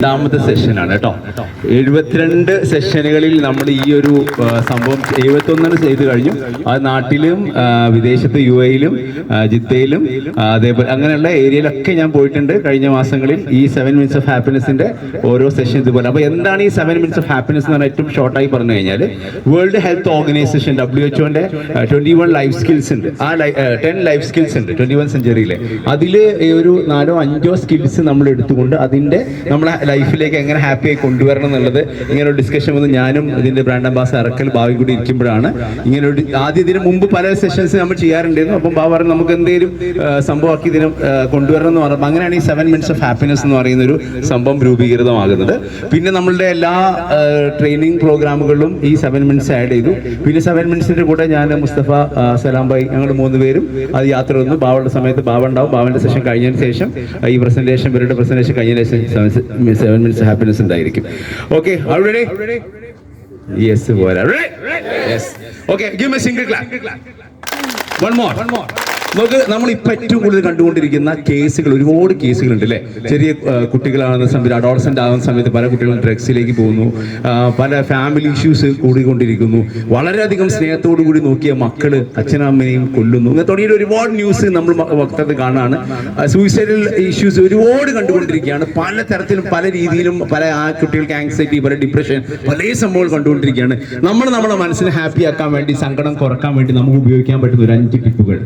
രണ്ടാമത്തെ സെഷനാണ് കേട്ടോ. 72 സെഷനുകളിൽ നമ്മൾ ഈ ഒരു സംഭവം 71 ചെയ്ത് കഴിഞ്ഞു. അത് നാട്ടിലും വിദേശത്ത് UAE-ലും ജിദ്ദയിലും അതേപോലെ അങ്ങനെയുള്ള ഏരിയയിലൊക്കെ ഞാൻ പോയിട്ടുണ്ട് കഴിഞ്ഞ മാസങ്ങളിൽ. ഈ 7 മിനിറ്റ്സ് ഓഫ് ഹാപ്പിനെസിന്റെ ഓരോ സെഷൻ ഇതുപോലെ. അപ്പോൾ എന്താണ് ഈ 7 മിനിറ്റ്സ് ഓഫ് ഹാപ്പിനെസ് എന്ന് പറഞ്ഞാൽ ഏറ്റവും ഷോർട്ടായി പറഞ്ഞു കഴിഞ്ഞാൽ വേൾഡ് ഹെൽത്ത് ഓർഗനൈസേഷൻ WHO-ന്റെ 21 ലൈഫ് സ്കിൽസ് ഉണ്ട്. ആ 10 ലൈഫ് സ്കിൽസ് ഉണ്ട് 21 സെഞ്ചുറിയിലെ. അതിൽ ഒരു 4-5 സ്കിൽസ് നമ്മൾ എടുത്തുകൊണ്ട് അതിൻ്റെ നമ്മളെ ലൈഫിലേക്ക് എങ്ങനെ ഹാപ്പി ആയി കൊണ്ടുവരണം എന്നുള്ളത് ഇങ്ങനെ ഒരു ഡിസ്കഷൻ വന്ന് ഞാനും ഇതിന്റെ ബ്രാൻഡ് അംബാസഡർ അറക്കൽ ഭാവി കൂടി ഇരിക്കുമ്പോഴാണ് ഇങ്ങനെ ഒരു ആദ്യം ഇതിന് മുമ്പ് പല സെഷൻസ് നമ്മൾ ചെയ്യാറുണ്ടായിരുന്നു. അപ്പം ബാബ പറഞ്ഞു നമുക്ക് എന്തെങ്കിലും സംഭവമാക്കി ഇതിനെ കൊണ്ടുവരണം എന്ന് പറയുമ്പോൾ അങ്ങനെയാണ് ഈ 7 മിനിറ്റ്സ് ഓഫ് ഹാപ്പിനെസ് എന്ന് പറയുന്ന ഒരു സംഭവം രൂപീകൃതമാകുന്നത്. പിന്നെ നമ്മളുടെ എല്ലാ ട്രെയിനിങ് പ്രോഗ്രാമുകളിലും ഈ 7 മിനിറ്റ്സ് ആഡ് ചെയ്തു. പിന്നെ 7 മിനിറ്റ്സിന്റെ കൂടെ ഞാൻ മുസ്തഫ സലാം ഭായി ഞങ്ങൾ 3 പേരും അത് യാത്ര വന്നു. ബാവയുടെ സമയത്ത് ബാവ ഉണ്ടാവും. ബാവന്റെ സെഷൻ കഴിഞ്ഞതിന് ശേഷം ഈ പ്രസന്റേഷൻ ഇവരുടെ പ്രസന്റേഷൻ കഴിഞ്ഞതിന് ശേഷം 7 മിനിറ്റ്സ് ഹാപ്പിനെസ് ഉണ്ടായിരിക്കും. Okay, are you ready? Yes, പോരാ. Yes. Okay, give me a single clap. One more. നമുക്ക് നമ്മളിപ്പോൾ ഏറ്റവും കൂടുതൽ കണ്ടുകൊണ്ടിരിക്കുന്ന കേസുകൾ, ഒരുപാട് കേസുകളുണ്ട് അല്ലേ? ചെറിയ കുട്ടികളാകുന്ന സമയത്ത്, അഡോളസെൻ്റ് ആകുന്ന സമയത്ത് പല കുട്ടികളും ഡ്രഗ്സിലേക്ക് പോകുന്നു. പല ഫാമിലി ഇഷ്യൂസ് കൂടിക്കൊണ്ടിരിക്കുന്നു. വളരെയധികം സ്നേഹത്തോടു കൂടി നോക്കിയ മക്കൾ അച്ഛനമ്മയും കൊല്ലുന്നു. ഇങ്ങനെ തുടങ്ങിയ ഒരുപാട് ന്യൂസ് നമ്മൾ വക്തത്തിൽ കാണാണ്. സൂയിസൈഡൽ ഇഷ്യൂസ് ഒരുപാട് കണ്ടുകൊണ്ടിരിക്കുകയാണ്. പല തരത്തിലും പല രീതിയിലും പല കുട്ടികൾക്ക് ആങ്സൈറ്റി, പല ഡിപ്രഷൻ, പല സംഭവങ്ങൾ കണ്ടുകൊണ്ടിരിക്കുകയാണ്. നമ്മുടെ മനസ്സിനെ ഹാപ്പി ആക്കാൻ വേണ്ടി, സങ്കടം കുറക്കാൻ വേണ്ടി നമുക്ക് ഉപയോഗിക്കാൻ പറ്റുന്ന ഒരു 5 ടിപ്പുകൾ.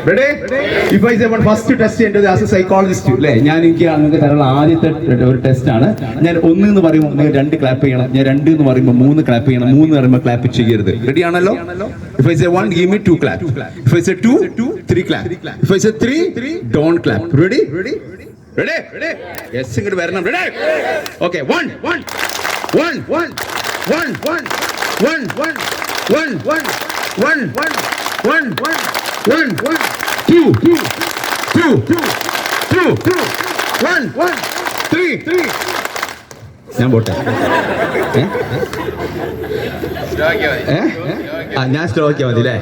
Ready? If I say one first test ചെയ്യേണ്ടത് as a psychologist അല്ലേ, ഞാൻ എനിക്ക് നിങ്ങൾക്ക് തരാനുള്ള ആദ്യത്തെ ഒരു ടെസ്റ്റ് ആണ്. ഞാൻ 1 എന്ന് പറയുമ്പോൾ നിങ്ങൾ 2 ക്ലാപ്പ് ചെയ്യണം. ഞാൻ 2 എന്ന് പറയുമ്പോൾ 3 ക്ലാപ്പ് ചെയ്യണം. 3 എന്ന് പറയുമ്പോൾ ക്ലാപ്പ് ചെയ്യരുത്. റെഡി ആണല്ലോ? If I say 1, give me 2 clap. If I say 2, 3 clap. If I say 3, don't clap. Ready? Yes, ഇങ്ങോട്ട് വരണം. Ready? Okay, 1 2 1 3 ഞാൻ പോട്ടെ. ഞാൻ സ്ലോ ആക്കിയാൽ മതി അല്ലേ?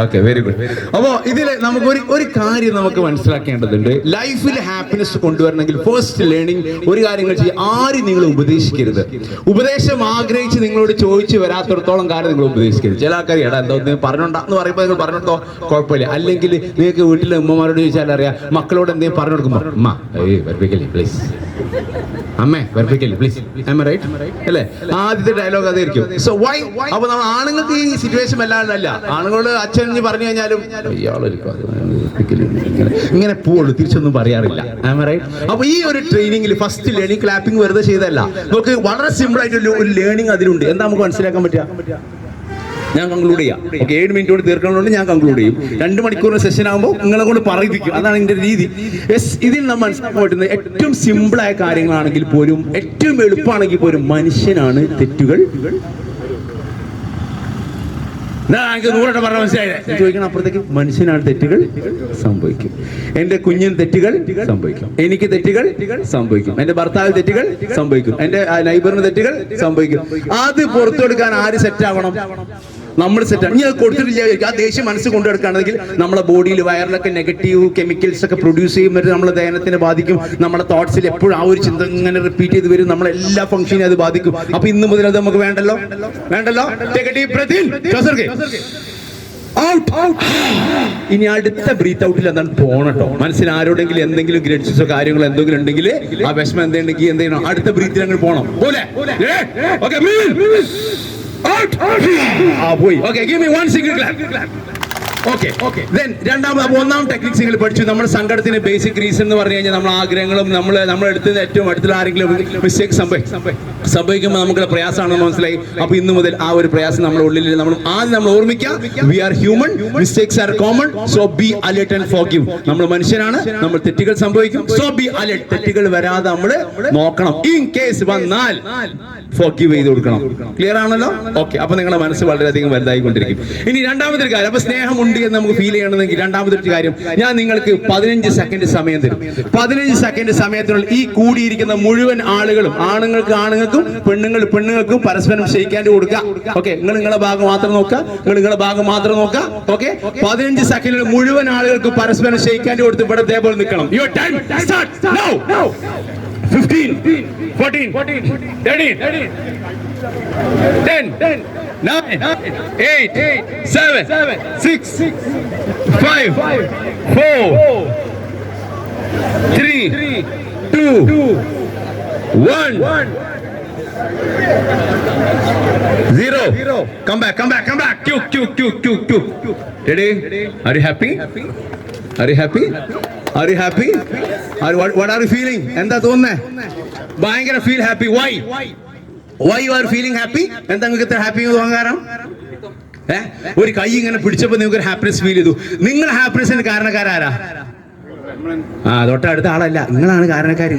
Okay, very good. അപ്പോൾ ഇതിൽ നമുക്ക് ഒരു കാര്യം നമുക്ക് മനസ്സിലാക്കേണ്ടതുണ്ട്. ലൈഫിൽ ഹാപ്പിനെസ് കൊണ്ടുവരണമെങ്കിൽ ഫസ്റ്റ് ലേണിംഗ് ഒരു കാര്യങ്ങൾ ചെയ്യുക. ആരും നിങ്ങൾ ഉപദേശിക്കരുത്. ഉപദേശം ആഗ്രഹിച്ച് നിങ്ങളോട് ചോദിച്ചു വരാത്തിടത്തോളം കാര്യം നിങ്ങൾ ഉപദേശിക്കരുത്. ചില ആൾക്കാർ എടാ എന്തോ പറഞ്ഞോണ്ടാന്ന് പറയുമ്പോൾ നിങ്ങൾ പറഞ്ഞിട്ടോ കുഴപ്പമില്ല. അല്ലെങ്കിൽ നിങ്ങൾക്ക് വീട്ടിലെ ഉമ്മമാരോട് ചോദിച്ചാൽ അറിയാം, മക്കളോട് എന്തെങ്കിലും പറഞ്ഞു കൊടുക്കുമ്പോൾ അമ്മ വെറുപ്പിക്കല്ലേ പ്ലീസ്, അമ്മേ വെറുപ്പിക്കല്ലേ പ്ലീസ്, അല്ലേ? ആദ്യത്തെ ഡയലോഗ് അതായിരിക്കും. So why? അപ്പൊ നമ്മൾ ആണുങ്ങൾക്ക് ഈ സിറ്റുവേഷൻ അല്ലാണ്ടല്ല. ആണുങ്ങളോട് അച്ഛൻ പറഞ്ഞു കഴിഞ്ഞാലും ഇങ്ങനെ പോവുള്ളൂ, തിരിച്ചൊന്നും പറയാറില്ല. അപ്പൊ ഈ ഒരു ട്രെയിനിങ്ങിൽ ഫസ്റ്റ് ലേണിംഗ് ക്ലാപ്പിംഗ് വെറുതെ ചെയ്തല്ല. നമുക്ക് വളരെ സിമ്പിൾ ആയിട്ട് ഒരു ലേണിംഗ് അതിലുണ്ട്. എന്താ നമുക്ക് മനസ്സിലാക്കാൻ പറ്റുക? ഞാൻ കൺക്ലൂഡ് ചെയ്യാം. ഓക്കെ, 7 മിനിറ്റ് കൊണ്ട് തീർക്കണമെന്നുണ്ട്. ഞാൻ കൺക്ലൂഡ് ചെയ്യും. 2 മണിക്കൂറിന് സെഷൻ ആകുമ്പോൾ നിങ്ങളെ കൊണ്ട് പറയിപ്പിക്കും. അതാണ് എൻ്റെ രീതി. ഇതിൽ നമ്മൾ മനസ്സിലാക്കാൻ പറ്റുന്നത് ഏറ്റവും സിമ്പിളായ കാര്യങ്ങളാണെങ്കിൽ പോലും, ഏറ്റവും എളുപ്പമാണെങ്കിൽ പോലും മനുഷ്യനാണ് തെറ്റുകൾ. എനിക്ക് 100 പറഞ്ഞ മനസ്സിലായില്ലേ? ചോദിക്കണം അപ്പുറത്തേക്ക്. മനുഷ്യനാണ് തെറ്റുകൾ സംഭവിക്കും. എന്റെ കുഞ്ഞിന് തെറ്റുകൾ സംഭവിക്കും. എനിക്ക് തെറ്റുകൾ സംഭവിക്കും. എന്റെ ഭർത്താവിന് തെറ്റുകൾ സംഭവിക്കും. എന്റെ നൈബറിന് തെറ്റുകൾ സംഭവിക്കും. അത് പുറത്തു കൊടുക്കാൻ ആര് സെറ്റ് ആവണം? നമ്മൾ സെറ്റാണ്. ഇനി അത് കൊടുത്തിട്ടില്ല, ആ ദേഷ്യം മനസ്സ് കൊണ്ടുവെടുക്കുകയാണെങ്കിൽ നമ്മുടെ ബോഡിയിൽ വയറിലൊക്കെ നെഗറ്റീവ് കെമിക്കൽസ് ഒക്കെ പ്രൊഡ്യൂസ് ചെയ്യുമ്പോൾ നമ്മളെ ദഹനത്തിനെ ബാധിക്കും. നമ്മുടെ തോട്ട്സിൽ എപ്പോഴും ആ ഒരു ചിന്ത ഇങ്ങനെ റിപ്പീറ്റ് ചെയ്ത് വരും. നമ്മളെല്ലാ ഫംഗ്ഷനെയും അത് ബാധിക്കും. അപ്പൊ ഇന്ന് മുതൽ അത് നമുക്ക് വേണ്ടല്ലോ. ഇനി അടുത്ത ബ്രീത്ത് ഔട്ടിൽ എന്താണ് പോണട്ടോ. മനസ്സിന് ആരോടെങ്കിലും എന്തെങ്കിലും ഗ്രഡ്സോ കാര്യങ്ങളോ എന്തെങ്കിലും ഉണ്ടെങ്കിൽ ആ വിഷമം എന്തുണ്ടെങ്കിൽ എന്ത് ചെയ്യണം? അടുത്ത ബ്രീത്തിൽ അങ്ങ് പോണം. പോലെ പോയി. Okay, give me 1 single clap. Okay. Then ഒന്നാം ടെക്നിക്സ് നിങ്ങൾ പഠിച്ചു. നമ്മുടെ സങ്കടത്തിന് ബേസിക് റീസൺ എന്ന് പറഞ്ഞു കഴിഞ്ഞാൽ നമ്മുടെ ആഗ്രഹങ്ങളും നമ്മളെടുത്ത് ഏറ്റവും അടുത്തുള്ള ആരെങ്കിലും മിസ്റ്റേക്ക് സംഭവിക്കുമ്പോൾ നമുക്കുള്ള പ്രയാസമാണെന്ന് മനസ്സിലായി. അപ്പൊ ഇന്ന് മുതൽ ആ ഒരു പ്രയാസം നമ്മുടെ ഉള്ളിൽ നമ്മൾ ഓർമ്മിക്കുക. We are human, mistakes are common, so be alert and forgive. നമ്മൾ മനുഷ്യനാണ്, നമ്മൾ തെറ്റുകൾ സംഭവിക്കും. So be alert. തെറ്റുകൾ വരാതെ നമ്മൾ നോക്കണം. ഇൻ കേസ് വന്നാൽ ഫോർഗിവ് ചെയ്ത് കൊടുക്കണം. ക്ലിയർ ആണല്ലോ? ഓക്കെ, അപ്പൊ നിങ്ങളുടെ മനസ്സ് വളരെയധികം വലുതായിക്കൊണ്ടിരിക്കും. ഇനി രണ്ടാമത്തെ കാര്യം, അപ്പൊ സ്നേഹമുണ്ട് എന്ന് നമുക്ക് ഫീൽ ചെയ്യണമെങ്കിൽ രണ്ടാമത്തെ കാര്യം, ഞാൻ നിങ്ങൾക്ക് 15 സെക്കൻഡ് സമയം തരും. 15 സെക്കൻഡ് സമയത്തിനുള്ളിൽ ഈ കൂടിയിരിക്കുന്ന മുഴുവൻ ആളുകളും, ആണുങ്ങൾക്കും പെണ്ണുങ്ങൾക്കും പരസ്പരം ഷെയ്ക്ക് കൊടുക്കുക. ഓക്കെ, നിങ്ങളുടെ ഭാഗം മാത്രം നോക്കുക. ഓക്കെ, 15 സെക്കൻഡിൽ മുഴുവൻ ആളുകൾക്ക് പരസ്പരം ഷെയ്ക്ക് കൊടുത്ത് ഇവിടെ ഇതേപോലെ നിൽക്കണം. Your time start now. 15, 14, 13, 10, 9, 8, 7, 6, 5, 4, 3, 2, 1, 0. Come back. Q. Ready? Are you happy? What are you feeling? എന്താ തോന്നുന്നേ? ഭയങ്കര feel happy. Why you are feeling happy? എന്താ നിങ്ങൾക്ക് ഇത്ര ഹാപ്പി തോന്നാൻ കാരണം? ഒരു കൈ ഇങ്ങനെ പിടിച്ചപ്പോൾ നിങ്ങൾക്ക് ഒരു ഹാപ്പിനെസ് ഫീൽ ചെയ്തു. നിങ്ങൾ ഹാപ്പിനെസ്സിന് കാരണക്കാരാരാ? തൊട്ടടുത്ത ആളല്ല, നിങ്ങളാണ് കാരണക്കാരി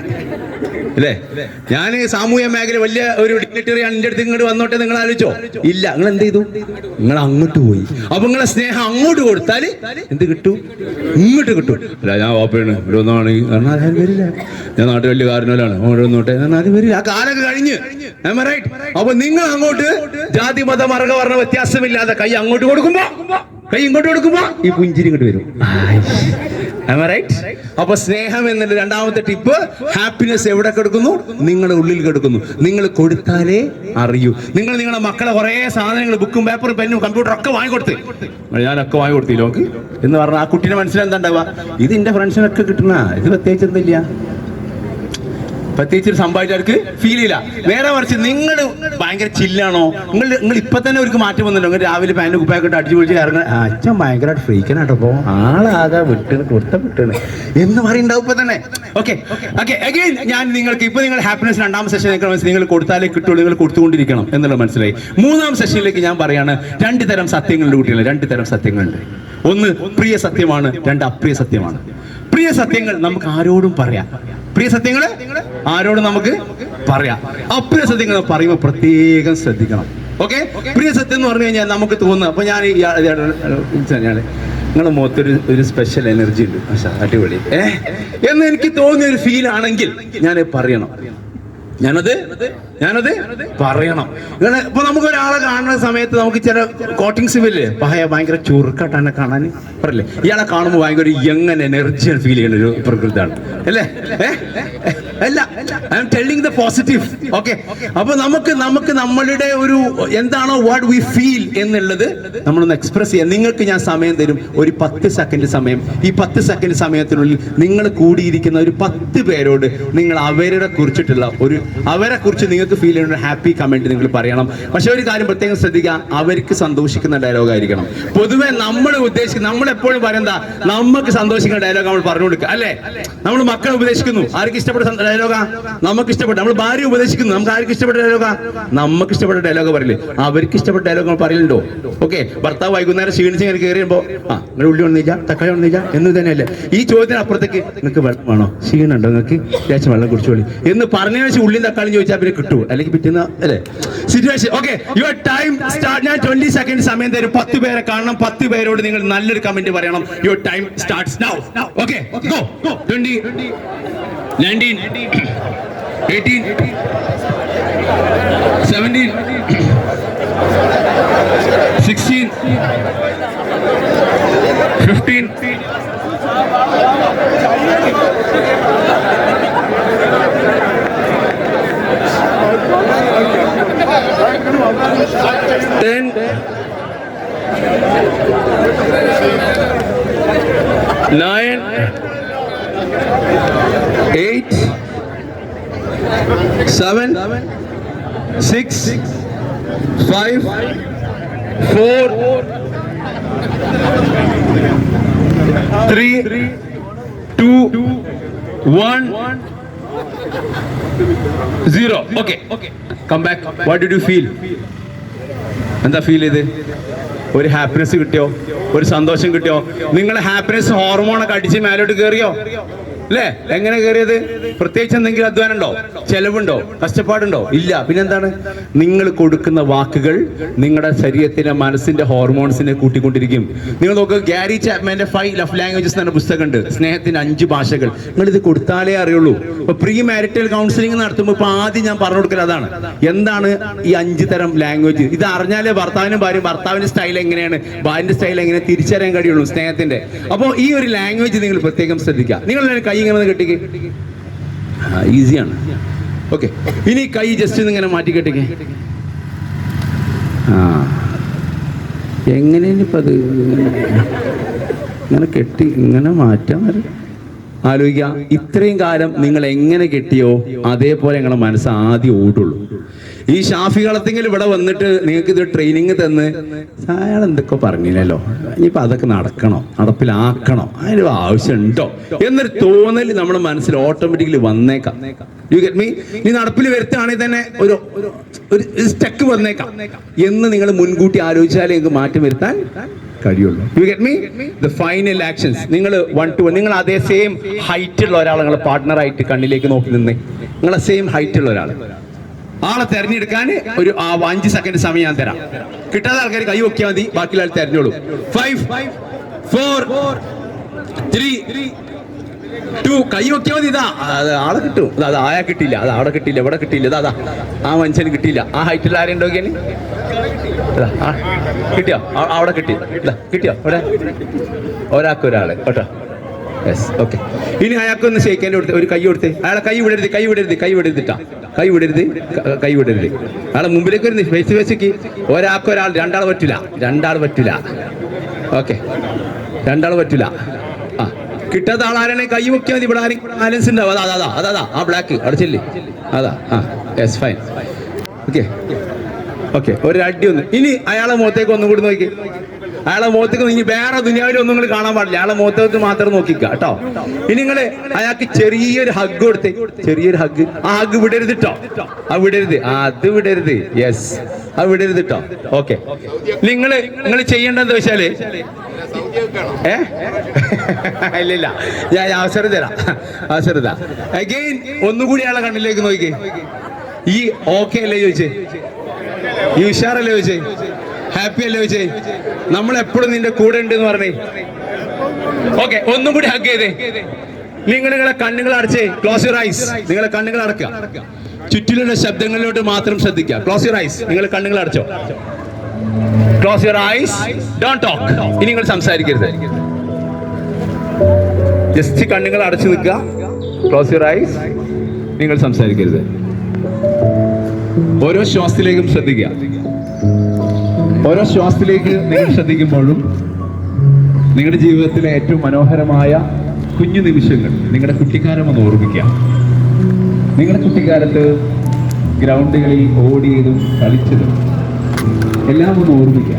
അല്ലേ? ഞാൻ സാമൂഹ്യ മേഖല വലിയ ഒരു ഡിഗ്നിറ്ററിയാണ്, എൻ്റെ അടുത്ത് ഇങ്ങോട്ട് വന്നോട്ടെ നിങ്ങൾ ആലോചിച്ചോ? ഇല്ല. നിങ്ങൾ എന്ത് ചെയ്തു? നിങ്ങൾ അങ്ങോട്ട് പോയി. അപ്പൊ നിങ്ങളെ സ്നേഹം അങ്ങോട്ട് കൊടുത്താൽ എന്ത് കിട്ടും? ഇങ്ങോട്ട് കിട്ടും. അല്ല, ഞാൻ വാപ്പയാണ് ഇവിടെ ഒന്നാണ് വരില്ല, ഞാൻ നാട്ടിൽ വലിയ കാരണവരാണ് അങ്ങോട്ട് വന്നോട്ടെ അത് വരില്ല. ആ കാലൊക്കെ കഴിഞ്ഞ്. അപ്പൊ നിങ്ങൾ അങ്ങോട്ട് ജാതി മത വർഗ വർണ്ണ വ്യത്യാസമില്ലാതെ കൈ അങ്ങോട്ട് കൊടുക്കുമ്പോ, കൈ ഇങ്ങോട്ട് കൊടുക്കുമ്പോ ഈ പുഞ്ചിരി ഇങ്ങോട്ട് വരും. അപ്പൊ സ്നേഹം എന്നുള്ള രണ്ടാമത്തെ ടിപ്പ്. ഹാപ്പിനെസ് എവിടെ കിടക്കുന്നു? നിങ്ങളുടെ ഉള്ളിൽ കിടക്കുന്നു. നിങ്ങൾ കൊടുത്താലേ അറിയൂ. നിങ്ങൾ നിങ്ങളുടെ മക്കളെ കുറെ സാധനങ്ങൾ, ബുക്കും പേപ്പറും പെന്നും കമ്പ്യൂട്ടറും ഒക്കെ വാങ്ങിക്കൊടുത്ത്, ഞാനൊക്കെ വാങ്ങിക്കൊടുത്തില്ല നോക്ക് എന്ന് പറഞ്ഞാൽ ആ കുട്ടീനെ മനസ്സിലെന്താ ഉണ്ടാവുക? ഇത് എന്റെ ഫ്രണ്ട്സിനൊക്കെ കിട്ടണ, ഇത് പ്രത്യേകിച്ച് എന്തില്ല, പ്രത്യേകിച്ച് സമ്പാദിച്ചവർക്ക് ഫീൽ ചെയ്യില്ല. നേരെ മറിച്ച് നിങ്ങൾ ഭയങ്കര ചില്ലാണോ, നിങ്ങൾ ഇപ്പൊ തന്നെ അവർക്ക് മാറ്റം വന്നല്ലോ. നിങ്ങൾ രാവിലെ പാൻറ് കുപ്പായൊക്കെ അടിച്ചു പൊളിച്ച് ഇറങ്ങുക, അച്ഛൻ ഭയങ്കരമായിട്ട് ഫ്രീക്കനാട്ടോ, അപ്പോ ആളാകെ വിട്ടാണ് എന്ന് പറയുന്നുണ്ടാവും ഇപ്പൊ തന്നെ. ഓക്കെ അഗൈൻ ഞാൻ നിങ്ങൾക്ക് ഇപ്പൊ നിങ്ങൾ ഹാപ്പിനെസ് രണ്ടാമത്തെ സെഷൻ നിങ്ങൾ കൊടുത്താലേ കിട്ടുള്ളൂ, നിങ്ങൾ കൊടുത്തുകൊണ്ടിരിക്കണം എന്നുള്ളത് മനസ്സിലായി. മൂന്നാം സെഷനിലേക്ക് ഞാൻ പറയാണ്, 2 തരം സത്യങ്ങളുണ്ട് കുട്ടികളെ. 2 തരം സത്യങ്ങളുണ്ട്. ഒന്ന് പ്രിയ സത്യമാണ്, 2 അപ്രിയ സത്യമാണ്. പ്രിയ സത്യങ്ങൾ നമുക്ക് ആരോടും പറയാം. പ്രിയ സത്യങ്ങള് ആരോടും നമുക്ക് പറയാം. അപ്രിയ സത്യങ്ങൾ പറയുമ്പോൾ പ്രത്യേകം ശ്രദ്ധിക്കണം. ഓക്കെ, പ്രിയ സത്യം എന്ന് പറഞ്ഞു കഴിഞ്ഞാൽ നമുക്ക് തോന്നുന്നു, അപ്പൊ ഞാൻ നിങ്ങളുടെ മുഖത്തൊരു സ്പെഷ്യൽ എനർജി ഉണ്ട്, അടിപൊളി എന്ന് എനിക്ക് തോന്നിയ ഒരു ഫീൽ ആണെങ്കിൽ ഞാൻ പറയണം, ഞാനത് പറയണം. ഇപ്പൊ നമുക്ക് ഒരാളെ കാണുന്ന സമയത്ത് നമുക്ക് ചില കോട്ടിങ്സ് ഇല്ലേ, ഭയങ്കര ചുരുക്കട്ടെ കാണാൻ പറയില്ലേ, ഇയാളെ കാണുമ്പോൾ ഭയങ്കര യങ് എനർജി ഫീൽ ചെയ്യുന്ന ഒരു പ്രകൃതിയാണ് അല്ലേ? അല്ല, I M telling the positive. Okay, അപ്പൊ നമുക്ക് നമ്മളുടെ ഒരു എന്താണോ വാട്ട് വി ഫീൽ എന്നുള്ളത് നമ്മളൊന്ന് എക്സ്പ്രസ് ചെയ്യാം. നിങ്ങൾക്ക് ഞാൻ സമയം തരും, ഒരു 10 സെക്കൻഡ് സമയം. ഈ 10 സെക്കൻഡ് സമയത്തിനുള്ളിൽ നിങ്ങൾ കൂടിയിരിക്കുന്ന ഒരു 10 പേരോട് നിങ്ങൾ അവരെ കുറിച്ച് നിങ്ങൾക്ക് ഫീൽ ചെയ്യുന്ന ഹാപ്പി കമന്റ് നിങ്ങൾ പറയണം. പക്ഷെ ഒരു കാര്യം പ്രത്യേകം ശ്രദ്ധിക്കുക, അവർക്ക് സന്തോഷിക്കുന്ന ഡയലോഗ് ആയിരിക്കണം. പൊതുവെ നമ്മൾ ഉദ്ദേശിക്കുന്ന, നമ്മളെപ്പോഴും പറയുന്ന നമുക്ക് സന്തോഷിക്കുന്ന ഡയലോഗ് നമ്മൾ പറഞ്ഞു കൊടുക്കുക അല്ലേ? നമ്മൾ മക്കളെ ഉപദേശിക്കുന്നു, ആർക്ക് ഇഷ്ടപ്പെട്ട ഡയലോഗാ? നമുക്ക് ഇഷ്ടപ്പെട്ട. നമ്മൾ ഭാര്യ ഉപദേശിക്കുന്നു, നമുക്ക് ആർക്ക് ഇഷ്ടപ്പെട്ട ഡയലോഗാ? നമുക്ക് ഇഷ്ടപ്പെട്ട ഡയലോഗ് പറയില്ലേ? അവർക്ക് ഇഷ്ടപ്പെട്ട ഡയലോഗ് നമ്മൾ പറയലുണ്ടോ? ഓക്കെ, ഭർത്താവ് വൈകുന്നേരം ക്ഷീണിച്ച് ഇങ്ങനെ കയറിയുമ്പോ നിങ്ങൾ ഉള്ളി ഒന്നില്ല, തക്കാളി ഒന്നില്ല എന്ന് തന്നെയല്ലേ? ഈ ചോദ്യത്തിന് അപ്പുറത്തേക്ക് നിങ്ങൾക്ക് വെള്ളം വേണോ, ക്ഷീണുണ്ടോ, നിങ്ങൾക്ക് ലേശം വെള്ളം കുടിച്ചോളി എന്ന് പറഞ്ഞ വെച്ച് ഉള്ളിയും തക്കാളി ചോദിച്ചാൽ പിന്നെ കിട്ടുമോ? അല്ലെങ്കിൽ പിറ്റുന്ന അല്ലേ situation? Okay, your time start. ഞാൻ 20 സെക്കൻഡ് സമയം തരും. 10 പേരെ കാണണം. 10 പേരോട് നിങ്ങൾ നല്ലൊരു കമന്റ് പറയണം. Your time starts now. Okay, go. 20, 19, 18, 17, 16, 15, 10, 9, 8, 7, 6, 5, 4, 3, 2, 1, 0. Okay. Come back. What did you feel? എന്താ ഫീൽ ചെയ്ത്? ഒരു ഹാപ്പിനെസ് കിട്ടിയോ? ഒരു സന്തോഷം കിട്ടിയോ? നിങ്ങളെ ഹാപ്പിനെസ് ഹോർമോണൊക്കെ അടിച്ച് മേലോട്ട് കയറിയോ? അല്ലേ? എങ്ങനെ കയറിയത്? പ്രത്യേകിച്ച് എന്തെങ്കിലും അധ്വാനം ഉണ്ടോ? ചെലവുണ്ടോ? കഷ്ടപ്പാടുണ്ടോ? ഇല്ല. പിന്നെന്താണ്? നിങ്ങൾ കൊടുക്കുന്ന വാക്കുകൾ നിങ്ങളുടെ ശരീരത്തിന്റെ മനസ്സിന്റെ ഹോർമോൺസിനെ കൂട്ടിക്കൊണ്ടിരിക്കും. നിങ്ങൾ നോക്കുക, ഗ്യാരി ചാപ്മാന്റെ 5 ലവ് ലാംഗ്വേജസ് എന്ന പുസ്തകമുണ്ട്, സ്നേഹത്തിന്റെ 5 ഭാഷകൾ. നിങ്ങൾ ഇത് കൊടുത്താലേ അറിയുള്ളൂ. ഇപ്പൊ പ്രീ മാരിറ്റൽ കൗൺസിലിംഗ് നടത്തുമ്പോൾ ഇപ്പൊ ആദ്യം ഞാൻ പറഞ്ഞു കൊടുക്കൽ അതാണ്, എന്താണ് ഈ 5 തരം ലാംഗ്വേജ്. ഇത് അറിഞ്ഞാലേ ഭർത്താവിനും ഭാര്യയും, ഭർത്താവിന്റെ സ്റ്റൈൽ എങ്ങനെയാണ്, ഭാര്യന്റെ സ്റ്റൈൽ എങ്ങനെ തിരിച്ചറിയാൻ കഴിയുള്ളൂ സ്നേഹത്തിന്റെ. അപ്പോൾ ഈ ഒരു ലാംഗ്വേജ് നിങ്ങൾ പ്രത്യേകം ശ്രദ്ധിക്കുക. നിങ്ങൾ കൈ ഇങ്ങനെ കെട്ടിക്ക്. ഈസിയാണ്. ഓക്കെ, ഇനി കൈ ജസ്റ്റ് ഇങ്ങനെ മാറ്റിക്കെട്ടിക്കേ. ആ, എങ്ങനെയിപ്പം അത് ഇങ്ങനെ കെട്ടി ഇങ്ങനെ മാറ്റാൻ വരും. ആലോചിക്കുക, ഇത്രയും കാലം നിങ്ങൾ എങ്ങനെ കെട്ടിയോ അതേപോലെ നിങ്ങളെ മനസ്സ് ആദ്യം ഓടുള്ളൂ. ഈ ഷാഫി കളത്തിങ്കിൽ ഇവിടെ വന്നിട്ട് നിങ്ങൾക്ക് ഇത് ട്രെയിനിങ് തന്ന് അയാൾ എന്തൊക്കെ പറഞ്ഞില്ലല്ലോ, ഇനിയിപ്പോൾ അതൊക്കെ നടക്കണോ, നടപ്പിലാക്കണോ, അതിന് ആവശ്യമുണ്ടോ എന്നൊരു തോന്നൽ നമ്മുടെ മനസ്സിൽ ഓട്ടോമാറ്റിക്കലി വന്നേക്കാം. You get me? നീ നടപ്പിൽ വരുത്തുകയാണെങ്കിൽ തന്നെ ഒരു സ്റ്റക്ക് വന്നേക്കാം എന്ന് നിങ്ങൾ മുൻകൂട്ടി ആലോചിച്ചാലേ നിങ്ങൾക്ക് മാറ്റം വരുത്താൻ കഴിയുള്ളൂ. You get me? The final actions. നിങ്ങൾ 1 to 1 നിങ്ങൾ അതേ സെയിം ഹൈറ്റുള്ള ഒരാൾ നിങ്ങളെ പാർട്ട്ണറായിട്ട് കണ്ണിലേക്ക് നോക്കി നിന്നേ. നിങ്ങളെ സെയിം ഹൈറ്റുള്ള ഒരാൾ ആളെ തെരഞ്ഞെടുക്കാൻ ഒരു 5 സെക്കൻഡ് സമയം ഞാൻ തരാം. കിട്ടാത്ത ആൾക്കാർ കൈ വെക്കിയാൽ മതി, ബാക്കിയുള്ള ആൾ തെരഞ്ഞോളൂ. 5 4 3 2 കൈ വെക്കിയാൽ മതി. ഇതാ ആളെ കിട്ടും. അത് ആയാ കിട്ടിയില്ല, അത് അവിടെ കിട്ടിയില്ല, ഇവിടെ കിട്ടിയില്ല, അതാ ആ മനുഷ്യന് കിട്ടിയില്ല. ആ ഹൈറ്റിൽ ആരുണ്ടോ കിട്ടിയോ? അവിടെ കിട്ടി, കിട്ടിയോ? ഇവിടെ ഒരാള് കേട്ടോ. Yes, okay. ഇനി അയാൾക്കൊന്ന് ഷെയ്ക്കാൻ്റെ കൊടുത്ത് ഒരു കൈ കൊടുത്ത്. അയാളെ കൈ വിടരുത്, കൈ വിടരുത്, കൈ വിടരുതിട്ടാ, കൈ വിടരുത്, കൈ വിടരുത്. അയാളെ മുമ്പിലേക്ക് വരുന്നത് ഫേസ് ഫേസിക്ക്. ഒരാൾ, രണ്ടാൾ പറ്റില്ല, ഓക്കെ, രണ്ടാൾ പറ്റില്ല. ആ, കിട്ടാത്ത ആളാരാണെങ്കിൽ കൈ വെക്കിയാൽ മതി. ഇവിടെ ആരും ബാലൻസ് ഉണ്ടാവും. അതാ ആ ബ്ലാക്ക് അവിടെ ചെല്ലി, അതാ. ആ, യെസ്, ഫൈൻ, ഓക്കെ ഓക്കെ. ഒരു അടി ഒന്ന്. ഇനി അയാളെ മുഖത്തേക്ക് ഒന്നും കൂടി നോക്കി. അയാളെ മുഖത്തേക്ക് ഇനി വേറെ ദുനിയാവിൽ ഒന്നും നിങ്ങൾ കാണാൻ പാടില്ല, അയാളെ മുഖത്തേക്ക് മാത്രം നോക്കിക്കുക കേട്ടോ. ഇനി നിങ്ങള് അയാൾക്ക് ചെറിയൊരു ഹഗ് കൊടുത്തേ, ചെറിയൊരു ഹഗ്. ആ ഹഗ് വിടരുത് കേട്ടോ, അത് വിടരുത്, അത് വിടരുത്. യെസ്, അത് വിടരുത് കേട്ടോ. ഓക്കെ, നിങ്ങൾ ചെയ്യേണ്ടതെന്ന് വെച്ചാല് ഇല്ല, ഞാൻ അവസരം തരാം. അഗെയിൻ ഒന്നുകൂടി അയാളെ കണ്ണിലേക്ക് നോക്കിക്കേ. ഈ ഓക്കെ അല്ലേ ചോദിച്ചേ? ഈ ഉഷാറല്ലേ ചോദിച്ചേ? ഹാപ്പി അല്ലേ ചോദിച്ചേ? നമ്മളെപ്പോഴും നിന്റെ കൂടെ ഉണ്ട് എന്ന് പറഞ്ഞേ. ഓക്കെ, ഒന്നും കൂടി ഹഗ് ചെയ്തേ. നിങ്ങളെ കണ്ണുകൾ അടച്ചേ. Close your ice. നിങ്ങളെ കണ്ണുകൾ അടക്കുക. ചുറ്റിലുള്ള ശബ്ദങ്ങളിലോട്ട് മാത്രം ശ്രദ്ധിക്കുക. Close your eyes. നിങ്ങൾ കണ്ണുകൾ അടച്ചോ. Close your eyes, don't talk. ഇനി നിങ്ങൾ സംസാരിക്കരുത്, ജസ്റ്റ് കണ്ണുകൾ അടച്ചു നിൽക്കുക. ക്ലോസ് യുവർ ഐസ്, നിങ്ങൾ സംസാരിക്കരുത്. ഓരോ ശ്വാസത്തിലേക്കും ശ്രദ്ധിക്കുക. ഓരോ ശ്വാസത്തിലേക്ക് നിങ്ങൾ ശ്രദ്ധിക്കുമ്പോഴും നിങ്ങളുടെ ജീവിതത്തിലെ ഏറ്റവും മനോഹരമായ കുഞ്ഞു നിമിഷങ്ങൾ, നിങ്ങളുടെ കുട്ടിക്കാലം ഒന്ന് ഓർമ്മിക്കുക. നിങ്ങളുടെ കുട്ടിക്കാലത്ത് ഗ്രൗണ്ടുകളിൽ ഓടിയതും കളിച്ചതും എല്ലാം ഒന്ന് ഓർമ്മിക്കുക.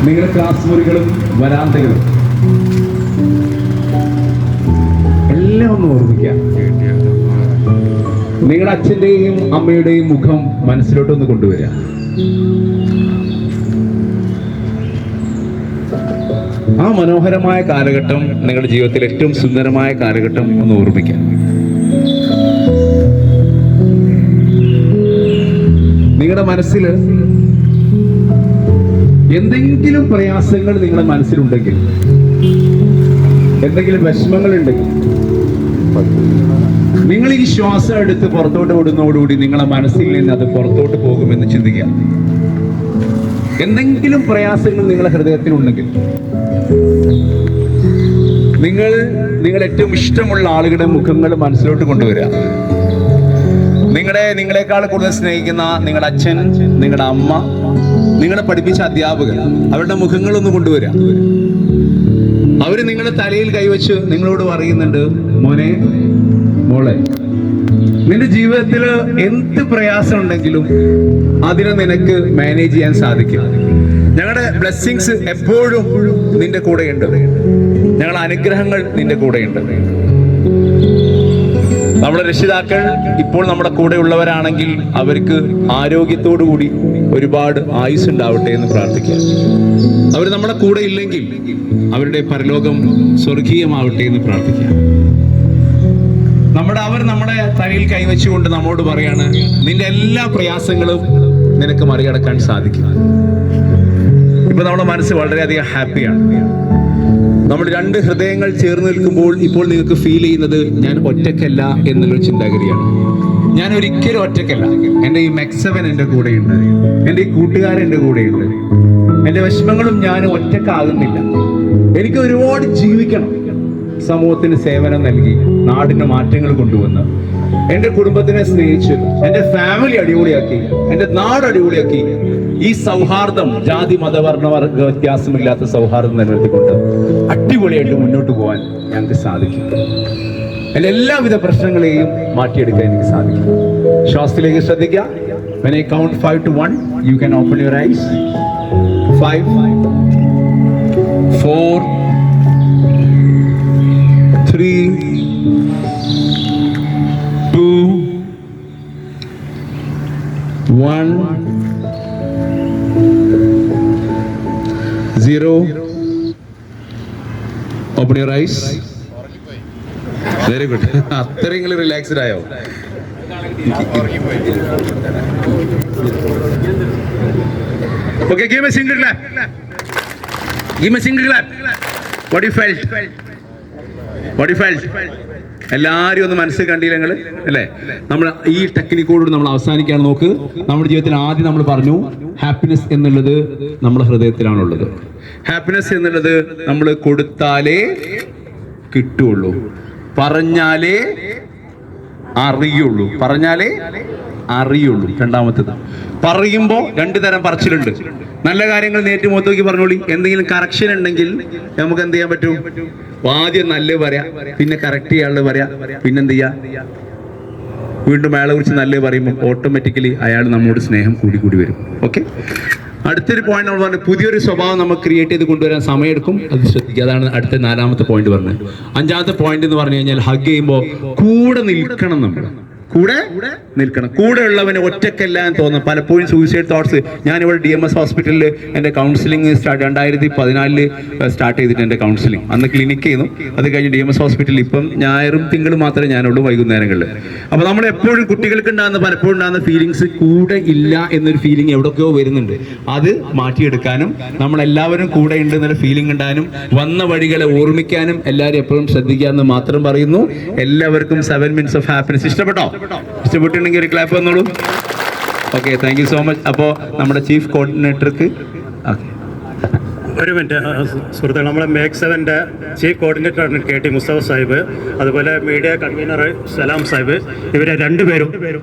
നിങ്ങളുടെ ക്ലാസ് മുറികളും വരാന്തകളും എല്ലാം ഒന്ന് ഓർമ്മിക്കുക. നിങ്ങളുടെ അച്ഛന്റെയും അമ്മയുടെയും മുഖം മനസ്സിലോട്ടൊന്ന് കൊണ്ടുവരിക. ആ മനോഹരമായ കാലഘട്ടം, നിങ്ങളുടെ ജീവിതത്തിലെ ഏറ്റവും സുന്ദരമായ കാലഘട്ടം ഒന്ന് ഓർമ്മിക്കാം. നിങ്ങളുടെ മനസ്സിൽ എന്തെങ്കിലും പ്രയാസങ്ങൾ നിങ്ങളുടെ മനസ്സിലുണ്ടെങ്കിൽ, എന്തെങ്കിലും വിഷമങ്ങൾ ഉണ്ടെങ്കിൽ, നിങ്ങൾ ഈ ശ്വാസം എടുത്ത് പുറത്തോട്ട് വിടുന്നതോടുകൂടി നിങ്ങളുടെ മനസ്സിൽ നിന്ന് അത് പുറത്തോട്ട് പോകുമെന്ന് ചിന്തിക്കുക. എന്തെങ്കിലും പ്രയാസങ്ങൾ നിങ്ങളുടെ ഹൃദയത്തിലുണ്ടെങ്കിൽ നിങ്ങൾ ഏറ്റവും ഇഷ്ടമുള്ള ആളുകളുടെ മുഖങ്ങൾ മനസ്സിലോട്ട് കൊണ്ടുവരിക. നിങ്ങളെക്കാൾ കൂടുതൽ സ്നേഹിക്കുന്ന നിങ്ങളുടെ അച്ഛൻ, നിങ്ങളുടെ അമ്മ, നിങ്ങളെ പഠിപ്പിച്ച അധ്യാപകർ, അവരുടെ മുഖങ്ങളൊന്ന് കൊണ്ടുവരിക. അവര് നിങ്ങളുടെ തലയിൽ കൈവച്ച് നിങ്ങളോട് പറയുന്നുണ്ട്, മോനെ, മോളെ, നിന്റെ ജീവിതത്തിൽ എന്ത് പ്രയാസം ഉണ്ടെങ്കിലും അതിനെ നിനക്ക് മാനേജ് ചെയ്യാൻ സാധിക്കും. ഞങ്ങളുടെ ബ്ലെസ്സിങ്സ് എപ്പോഴും നിന്റെ കൂടെയുണ്ട്. ഞങ്ങളുടെ അനുഗ്രഹങ്ങൾ നിന്റെ കൂടെയുണ്ട്. നമ്മുടെ രക്ഷിതാക്കൾ ഇപ്പോൾ നമ്മുടെ കൂടെ ഉള്ളവരാണെങ്കിൽ അവർക്ക് ആരോഗ്യത്തോടു കൂടി ഒരുപാട് ആയുസ് ഉണ്ടാവട്ടെ എന്ന് പ്രാർത്ഥിക്കുക. അവർ നമ്മുടെ കൂടെ ഇല്ലെങ്കിൽ അവരുടെ പരലോകം സ്വർഗീയമാവട്ടെ എന്ന് പ്രാർത്ഥിക്കുക. അവർ നമ്മുടെ തലയിൽ കൈവച്ചുകൊണ്ട് നമ്മോട് പറയാണ്, നിന്റെ എല്ലാ പ്രയാസങ്ങളും നിനക്ക് മറികടക്കാൻ സാധിക്കും. ഇപ്പൊ നമ്മുടെ മനസ്സ് വളരെയധികം ഹാപ്പിയാണ്. നമ്മൾ രണ്ട് ഹൃദയങ്ങൾ ചേർന്ന് നിൽക്കുമ്പോൾ ഇപ്പോൾ നിങ്ങൾക്ക് ഫീൽ ചെയ്യുന്നത് ഞാൻ ഒറ്റയ്ക്കല്ല എന്നുള്ളൊരു ചിന്താഗതിയാണ്. ഞാൻ ഒരിക്കലും ഒറ്റയ്ക്കല്ല. എൻ്റെ ഈ മെക്സവൻ എൻ്റെ കൂടെയുണ്ട്, എൻ്റെ ഈ കൂട്ടുകാരൻ എൻ്റെ കൂടെയുണ്ട്. എൻ്റെ വിഷമങ്ങളും ഞാൻ ഒറ്റയ്ക്കാകുന്നില്ല. എനിക്ക് ഒരുപാട് ജീവിക്കണം. സമൂഹത്തിന് സേവനം നൽകി നാടിന് മാറ്റങ്ങൾ കൊണ്ടുവന്ന് എന്റെ കുടുംബത്തിനെ സ്നേഹിച്ച് എന്റെ ഫാമിലി അടിപൊളിയാക്കി എന്റെ നാട് അടിപൊളിയാക്കി ഈ സൗഹാർദ്ദം ജാതി മതവർണ്ണവർഗ വ്യത്യാസമില്ലാത്ത സൗഹാർദ്ദം നിലനിർത്തിക്കൊണ്ട് അടിപൊളിയായിട്ട് മുന്നോട്ട് പോകാൻ ഞങ്ങൾക്ക് സാധിക്കും. എന്റെ എല്ലാവിധ പ്രശ്നങ്ങളെയും മാറ്റിയെടുക്കാൻ എനിക്ക് സാധിക്കും. ശ്വാസത്തിലേക്ക് ശ്രദ്ധിക്കുക. When I count 5 to 1, you can open your eyes. 5, 4, 3, 2, 1, 0. Open your eyes. Very good. അത്രയും റിലാക്സ്ഡ് ആയോ? Okay, give me a single clap. Give me a single clap. What you felt? What you felt? എല്ലാവരും ഒന്ന് മനസ്സിൽ കണ്ടില്ല നിങ്ങൾ അല്ലേ? നമ്മൾ ഈ ടെക്നിക്കോട് നമ്മൾ അവസാനിക്കാൻ നോക്ക്. നമ്മുടെ ജീവിതത്തിൽ ആദ്യം നമ്മൾ പറഞ്ഞു ഹാപ്പിനെസ് എന്നുള്ളത് നമ്മുടെ ഹൃദയത്തിലാണുള്ളത്. ഹാപ്പിനെസ് എന്നുള്ളത് നമ്മൾ കൊടുത്താലേ കിട്ടുള്ളൂ, പറഞ്ഞാലേ അറിയുള്ളൂ, പറഞ്ഞാലേ അറിയുള്ളൂ. രണ്ടാമത്തേത് പറയുമ്പോൾ 2 തരം പറച്ചിലുണ്ട്. നല്ല കാര്യങ്ങൾ നേരിട്ട് മുഖത്ത് നോക്കി പറഞ്ഞോളി. എന്തെങ്കിലും കറക്ഷൻ ഉണ്ടെങ്കിൽ നമുക്ക് എന്ത് ചെയ്യാൻ പറ്റും? ആദ്യം നല്ല പറയാ, പിന്നെ കറക്റ്റ് ചെയ്യാനുള്ളത് പറയാ, പിന്നെന്ത് ചെയ്യാ, വീണ്ടും അയാളെ കുറിച്ച് നല്ല പറയുമ്പോൾ ഓട്ടോമാറ്റിക്കലി അയാൾ നമ്മോട് സ്നേഹം കൂടി കൂടി വരും. ഓക്കെ, അടുത്തൊരു പോയിന്റ് നമ്മൾ പറഞ്ഞു, പുതിയൊരു സ്വഭാവം നമുക്ക് ക്രിയേറ്റ് ചെയ്ത് കൊണ്ടുവരാൻ സമയമെടുക്കും. അത് ശ്രദ്ധിക്കുക. അതാണ് അടുത്ത 4ാമത്തെ പോയിന്റ് പറഞ്ഞത്. 5ാമത്തെ പോയിന്റ് എന്ന് പറഞ്ഞു കഴിഞ്ഞാൽ ഹഗ് ചെയ്യുമ്പോൾ കൂടെ നിൽക്കണം. നമ്മൾ കൂടെ നിൽക്കണം. കൂടെ ഉള്ളവന് ഒറ്റക്കല്ല എന്ന് തോന്നും. പലപ്പോഴും സൂയിസൈഡ് തോട്ട്സ്. ഞാനിവിടെ DMS ഹോസ്പിറ്റലിൽ എൻ്റെ കൗൺസിലിംഗ് 2014 സ്റ്റാർട്ട് ചെയ്തിട്ട് എൻ്റെ കൗൺസിലിംഗ് അന്ന് ക്ലിനിക്ക് ചെയ്യുന്നു. അത് കഴിഞ്ഞ് DMS ഹോസ്പിറ്റലിൽ ഇപ്പം ഞായറും തിങ്കളും മാത്രമേ ഞാനുള്ളൂ വൈകുന്നേരങ്ങളിൽ. അപ്പോൾ നമ്മൾ എപ്പോഴും കുട്ടികൾക്ക് ഉണ്ടാകുന്ന പലപ്പോഴും ഉണ്ടാകുന്ന ഫീലിങ്സ് കൂടെ ഇല്ല എന്നൊരു ഫീലിംഗ് എവിടെയൊക്കെയോ വരുന്നുണ്ട്. അത് മാറ്റിയെടുക്കാനും നമ്മളെല്ലാവരും കൂടെ ഉണ്ട് എന്നൊരു ഫീലിംഗ് ഉണ്ടാകാനും വന്ന വഴികളെ ഓർമ്മിക്കാനും എല്ലാവരും എപ്പോഴും ശ്രദ്ധിക്കാമെന്ന് മാത്രം പറയുന്നു. എല്ലാവർക്കും 7 minutes ഓഫ് ഹാപ്പിനെസ്. ഇഷ്ടപ്പെട്ടോ? ഇഷ്ടപ്പെട്ടിട്ടുണ്ടെങ്കിൽ ഒരു ക്ലാപ്പ് വന്നോളൂ. Okay, thank you so much. അപ്പോൾ നമ്മുടെ ചീഫ് കോർഡിനേറ്റർക്ക് ഒരു മിനിറ്റ് സുഹൃത്തുക്കൾ, നമ്മുടെ മേക് 7ൻ്റെ ചീഫ് കോർഡിനേറ്ററാണ് KT മുസ്തഫ സാഹിബ്, അതുപോലെ മീഡിയ കൺവീനർ സലാം സാഹിബ്. ഇവരെ 2 പേരും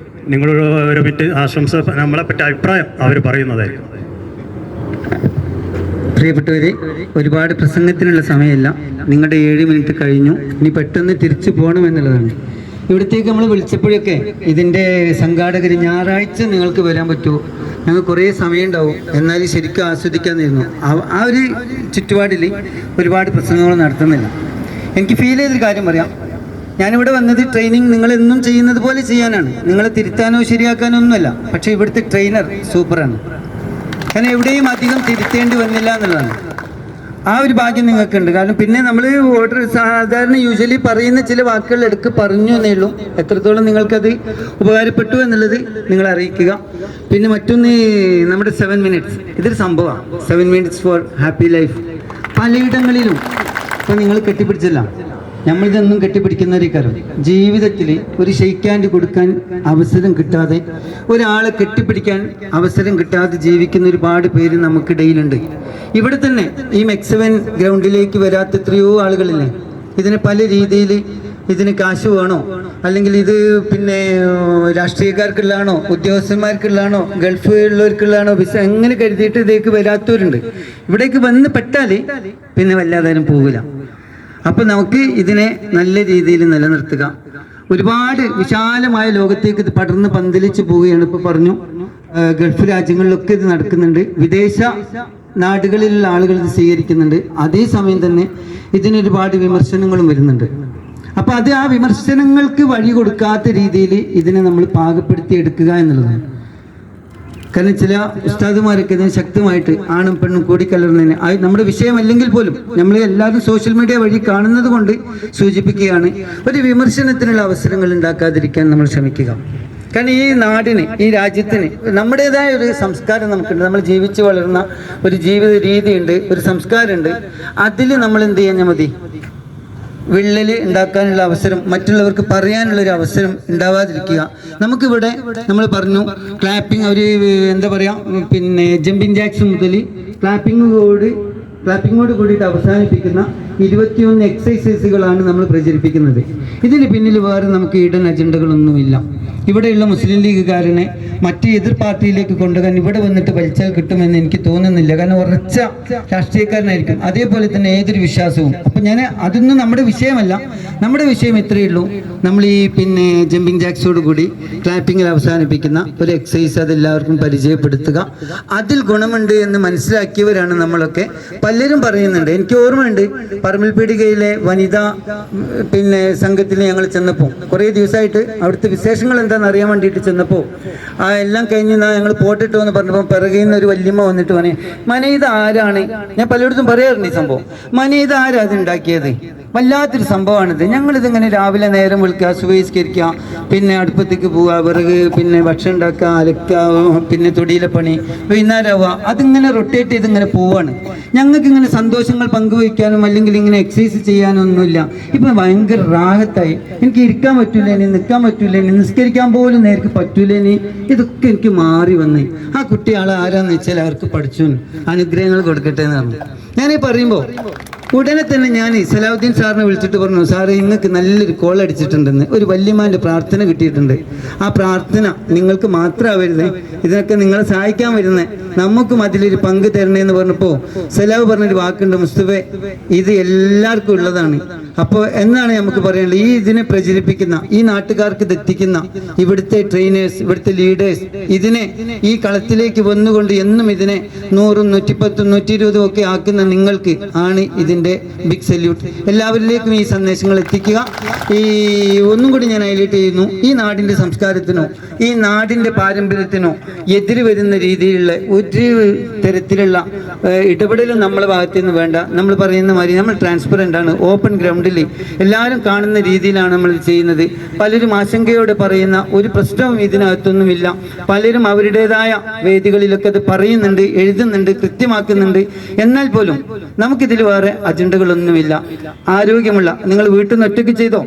നിങ്ങളോട് ഒരു മിനിറ്റ് ആശംസ നമ്മളെ പറ്റി അഭിപ്രായം അവർ പറയുന്നതായിരിക്കും. പ്രിയപ്പെട്ടവരെ, ഒരുപാട് പ്രസംഗത്തിനുള്ള സമയമില്ല. നിങ്ങളുടെ 7 മിനിറ്റ് കഴിഞ്ഞു. ഇനി പെട്ടെന്ന് തിരിച്ചു പോകണമെന്നുള്ളതാണ്. ഇവിടത്തേക്ക് നമ്മൾ വിളിച്ചപ്പോഴൊക്കെ ഇതിൻ്റെ സംഘാടകർ ഞായറാഴ്ച നിങ്ങൾക്ക് വരാൻ പറ്റുമോ, ഞങ്ങൾ കുറേ സമയം ഉണ്ടാവും, എന്നാലും ശരിക്കും ആസ്വദിക്കാമെന്നായിരുന്നു. ആ ഒരു ചുറ്റുപാടിൽ ഒരുപാട് പ്രസംഗങ്ങൾ നടത്തുന്നില്ല. എനിക്ക് ഫീൽ ചെയ്തൊരു കാര്യം പറയാം. ഞാനിവിടെ വന്നത് ട്രെയിനിങ് നിങ്ങളെന്നും ചെയ്യുന്നത് പോലെ ചെയ്യാനാണ്. നിങ്ങളെ തിരുത്താനോ ശരിയാക്കാനോ ഒന്നുമല്ല. പക്ഷേ ഇവിടുത്തെ ട്രെയിനർ സൂപ്പറാണ്. കാരണം എവിടെയും അധികം തിരുത്തേണ്ടി വന്നില്ല എന്നുള്ളതാണ്. ആ ഒരു ഭാഗ്യം നിങ്ങൾക്കുണ്ട്. കാരണം പിന്നെ നമ്മൾ ഓർഡർ സാധാരണ യൂഷ്വലി പറയുന്ന ചില വാക്കുകൾ എടുക്ക് പറഞ്ഞു എന്നേ ഉള്ളൂ. എത്രത്തോളം നിങ്ങൾക്കത് ഉപകാരപ്പെട്ടു എന്നുള്ളത് നിങ്ങൾ അറിയിക്കുക. പിന്നെ മറ്റൊന്ന്, നമ്മുടെ 7 minutes ഇതൊരു സംഭവമാണ്. 7 minutes ഫോർ ഹാപ്പി ലൈഫ് പലയിടങ്ങളിലും ഇപ്പം നിങ്ങൾ കെട്ടിപ്പിടിച്ചല്ല, നമ്മളിതൊന്നും കെട്ടിപ്പിടിക്കുന്നവരെ കാര്യം ജീവിതത്തിൽ ഒരു ഷെയ്ക്ക് ഹാൻഡ് കൊടുക്കാൻ അവസരം കിട്ടാതെ, ഒരാളെ കെട്ടിപ്പിടിക്കാൻ അവസരം കിട്ടാതെ ജീവിക്കുന്ന ഒരുപാട് പേര് നമുക്കിടയിലുണ്ട്. ഇവിടെ തന്നെ ഈ MEC 7 ഗ്രൗണ്ടിലേക്ക് വരാത്ത എത്രയോ ആളുകളില്ലേ. ഇതിന് പല രീതിയിൽ ഇതിന് കാശ് വേണോ, അല്ലെങ്കിൽ ഇത് പിന്നെ രാഷ്ട്രീയക്കാർക്കുള്ളതാണോ, ഉദ്യോഗസ്ഥന്മാർക്കുള്ളതാണോ, ഗൾഫിലുള്ളവർക്കുള്ളതാണോ, വിസ എങ്ങനെ കരുതിയിട്ട് ഇതിലേക്ക് വരാത്തവരുണ്ട്. ഇവിടേക്ക് വന്ന് പെട്ടാൽ പിന്നെ വല്ലാതാരും പോകില്ല. അപ്പം നമുക്ക് ഇതിനെ നല്ല രീതിയിൽ നിലനിർത്തുക. ഒരുപാട് വിശാലമായ ലോകത്തേക്ക് ഇത് പടർന്ന് പന്തലിച്ച് പോവുകയാണ്. ഇപ്പോൾ പറഞ്ഞു ഗൾഫ് രാജ്യങ്ങളിലൊക്കെ ഇത് നടക്കുന്നുണ്ട്. വിദേശ നാടുകളിലുള്ള ആളുകൾ ഇത് സ്വീകരിക്കുന്നുണ്ട്. അതേസമയം തന്നെ ഇതിനൊരുപാട് വിമർശനങ്ങളും വരുന്നുണ്ട്. അപ്പോൾ അത് ആ വിമർശനങ്ങൾക്ക് വഴി കൊടുക്കാത്ത രീതിയിൽ ഇതിനെ നമ്മൾ പാകപ്പെടുത്തി എടുക്കുക എന്നുള്ളതാണ്. കാരണം ചില ഉസ്താദുമാരൊക്കെ ഇതിന് ശക്തമായിട്ട് ആണും പെണ്ണും കൂടിക്കലർന്നതിന് നമ്മുടെ വിഷയമല്ലെങ്കിൽ പോലും നമ്മൾ എല്ലാവരും സോഷ്യൽ മീഡിയ വഴി കാണുന്നത് കൊണ്ട് സൂചിപ്പിക്കുകയാണ്, ഒരു വിമർശനത്തിനുള്ള അവസരങ്ങൾ ഉണ്ടാക്കാതിരിക്കാൻ നമ്മൾ ശ്രമിക്കുക. കാരണം ഈ നാടിന്, ഈ രാജ്യത്തിന് നമ്മുടേതായ ഒരു സംസ്കാരം നമുക്കുണ്ട്. നമ്മൾ ജീവിച്ചു വളർന്ന ഒരു ജീവിത രീതിയുണ്ട്, ഒരു സംസ്കാരമുണ്ട്. അതിൽ നമ്മൾ എന്ത് ചെയ്യാൻ മതി, വിള്ളൽ ഉണ്ടാക്കാനുള്ള അവസരം, മറ്റുള്ളവർക്ക് പറയാനുള്ളൊരു അവസരം ഉണ്ടാവാതിരിക്കുക. നമുക്കിവിടെ നമ്മൾ പറഞ്ഞു ക്ലാപ്പിംഗ്, ഒരു എന്താ പറയുക, പിന്നെ ജമ്പിങ് ജാക്സ് മുതൽ ക്ലാപ്പിങ്ങോട് കൂടിയിട്ട് അവസാനിപ്പിക്കുന്ന 21 എക്സസൈസുകളാണ് നമ്മൾ പ്രചരിപ്പിക്കുന്നത്. ഇതിന് പിന്നിൽ വേറെ നമുക്ക് ഈഡൻ അജണ്ടകളൊന്നുമില്ല. ഇവിടെയുള്ള മുസ്ലിം ലീഗുകാരനെ മറ്റ് എതിർ പാർട്ടിയിലേക്ക് കൊണ്ടുപോകാൻ ഇവിടെ വന്നിട്ട് വലിച്ചാൽ കിട്ടുമെന്ന് എനിക്ക് തോന്നുന്നില്ല. കാരണം ഉറച്ച രാഷ്ട്രീയക്കാരനായിരിക്കും, അതേപോലെ തന്നെ ഏതൊരു വിശ്വാസവും. അപ്പം ഞാൻ അതൊന്നും നമ്മുടെ വിഷയമല്ല. നമ്മുടെ വിഷയം ഇത്രയേ ഉള്ളൂ. നമ്മൾ ഈ ജമ്പിങ് ജാക്സോട് കൂടി ക്ലാപ്പിങ്ങിൽ അവസാനിപ്പിക്കുന്ന ഒരു എക്സസൈസ് അതെല്ലാവർക്കും പരിചയപ്പെടുത്തുക. അതിൽ ഗുണമുണ്ട് എന്ന് മനസ്സിലാക്കിയവരാണ് നമ്മളൊക്കെ. പലരും പറയുന്നുണ്ട്. എനിക്ക് ഓർമ്മയുണ്ട്, പറമ്പിൽപീടികയിലെ വനിതാ സംഘത്തിൽ ഞങ്ങൾ ചെന്നപ്പോൾ കുറേ ദിവസമായിട്ട് അവിടുത്തെ വിശേഷങ്ങൾ എന്താണെന്ന് അറിയാൻ വേണ്ടിയിട്ട് ചെന്നപ്പോൾ എല്ലാം കഴിഞ്ഞ് ഞങ്ങൾ പോട്ടിട്ടോ എന്ന് പറഞ്ഞപ്പോൾ പിറകിൽ നിന്ന് ഒരു വല്യമ്മ വന്നിട്ട് പറയും, മനെ ഇത് ആരാണ്? ഞാൻ പലയിടത്തും പറയാറുണ്ട് ഈ സംഭവം. മനെ ഇത് ആരാ അത് ഉണ്ടാക്കിയത്? വല്ലാത്തൊരു സംഭവമാണിത്. ഞങ്ങളിതിങ്ങനെ രാവിലെ നേരം വിളിക്കുക, സുബഹിസ്കരിക്കുക, അടുപ്പത്തേക്ക് പോവുക, വിറക്, ഭക്ഷണം ഉണ്ടാക്കുക, അലക്കുക, തൊടിയിലെ പണി, വൈകുന്നേരമാവുക, അതിങ്ങനെ റൊട്ടേറ്റ് ചെയ്ത് ഇങ്ങനെ പോവാണ്. ഞങ്ങൾക്ക് ഇങ്ങനെ സന്തോഷങ്ങൾ പങ്കുവയ്ക്കാനും അല്ലെങ്കിൽ ഇങ്ങനെ എക്സസൈസ് ചെയ്യാനും ഒന്നുമില്ല. ഇപ്പം ഭയങ്കര റാഹത്തായി. എനിക്ക് ഇരിക്കാൻ പറ്റൂലേനി, നിൽക്കാൻ പറ്റൂലേനി, നിസ്കരിക്കാൻ പോലും നേർക്ക് പറ്റൂലേനി. ഇതൊക്കെ എനിക്ക് മാറി വന്ന് ആ കുട്ടിയാളെ ആരാന്ന് വെച്ചാൽ അവർക്ക് പഠിച്ചു അനുഗ്രഹങ്ങൾ കൊടുക്കട്ടെ എന്ന് പറഞ്ഞു. ഞാനീ പറയുമ്പോൾ ഉടനെ തന്നെ ഞാൻ സലാഹുദ്ദീൻ സാറിനെ വിളിച്ചിട്ട് പറഞ്ഞു, സാറ് ഇങ്ങൾക്ക് നല്ലൊരു കോൾ അടിച്ചിട്ടുണ്ടെന്ന്, ഒരു വല്യമാൻ്റെ പ്രാർത്ഥന കിട്ടിയിട്ടുണ്ട്. ആ പ്രാർത്ഥന നിങ്ങൾക്ക് മാത്രമാവരുത്, ഇതിനൊക്കെ നിങ്ങളെ സഹായിക്കാൻ വരുന്നത്, നമുക്കും അതിലൊരു പങ്ക് തരണേന്ന് പറഞ്ഞപ്പോൾ സലാഹ് പറഞ്ഞൊരു വാക്കുണ്ട്, മുസ്തഫേ ഇത് എല്ലാവർക്കും ഉള്ളതാണ്. അപ്പോൾ എന്നാണ് നമുക്ക് പറയാനുള്ളത്, ഈ ഇതിനെ പ്രചരിപ്പിക്കുന്ന, ഈ നാട്ടുകാർക്ക് എത്തിക്കുന്ന ഇവിടുത്തെ ട്രെയിനേഴ്സ്, ഇവിടുത്തെ ലീഡേഴ്സ്, ഇതിനെ ഈ കളത്തിലേക്ക് വന്നുകൊണ്ട് എന്നും ഇതിനെ 100, 110, 120 ഒക്കെ ആക്കുന്ന നിങ്ങൾക്ക് ആണ് ഇതിൻ്റെ ബിഗ് സല്യൂട്ട്. എല്ലാവരിലേക്കും ഈ സന്ദേശങ്ങൾ എത്തിക്കുക. ഈ ഒന്നും കൂടി ഞാൻ ഹൈലൈറ്റ് ചെയ്യുന്നു, ഈ നാടിൻ്റെ സംസ്കാരത്തിനോ ഈ നാടിൻ്റെ പാരമ്പര്യത്തിനോ എതിര് വരുന്ന രീതിയിലുള്ള ഒരു തരത്തിലുള്ള ഇടപെടലും നമ്മളെ ഭാഗത്തു നിന്ന് വേണ്ട. നമ്മൾ പറയുന്ന മാതിരി നമ്മൾ ട്രാൻസ്പെറൻ്റ് ആണ്, ഓപ്പൺ ഗ്രൗണ്ടിൽ എല്ലാവരും കാണുന്ന രീതിയിലാണ് നമ്മൾ ചെയ്യുന്നത്. പലരും ആശങ്കയോടെ പറയുന്ന ഒരു പ്രശ്നവും ഇതിനകത്തൊന്നുമില്ല. പലരും അവരുടേതായ വേദികളിലൊക്കെ അത് പറയുന്നുണ്ട്, എഴുതുന്നുണ്ട്, കൃത്യമാക്കുന്നുണ്ട്. എന്നാൽ പോലും നമുക്കിതിൽ വേറെ അജണ്ടകളൊന്നുമില്ല. ആരോഗ്യമുള്ള നിങ്ങൾ വീട്ടിൽ നിന്ന് ഒറ്റയ്ക്ക് ചെയ്തോ,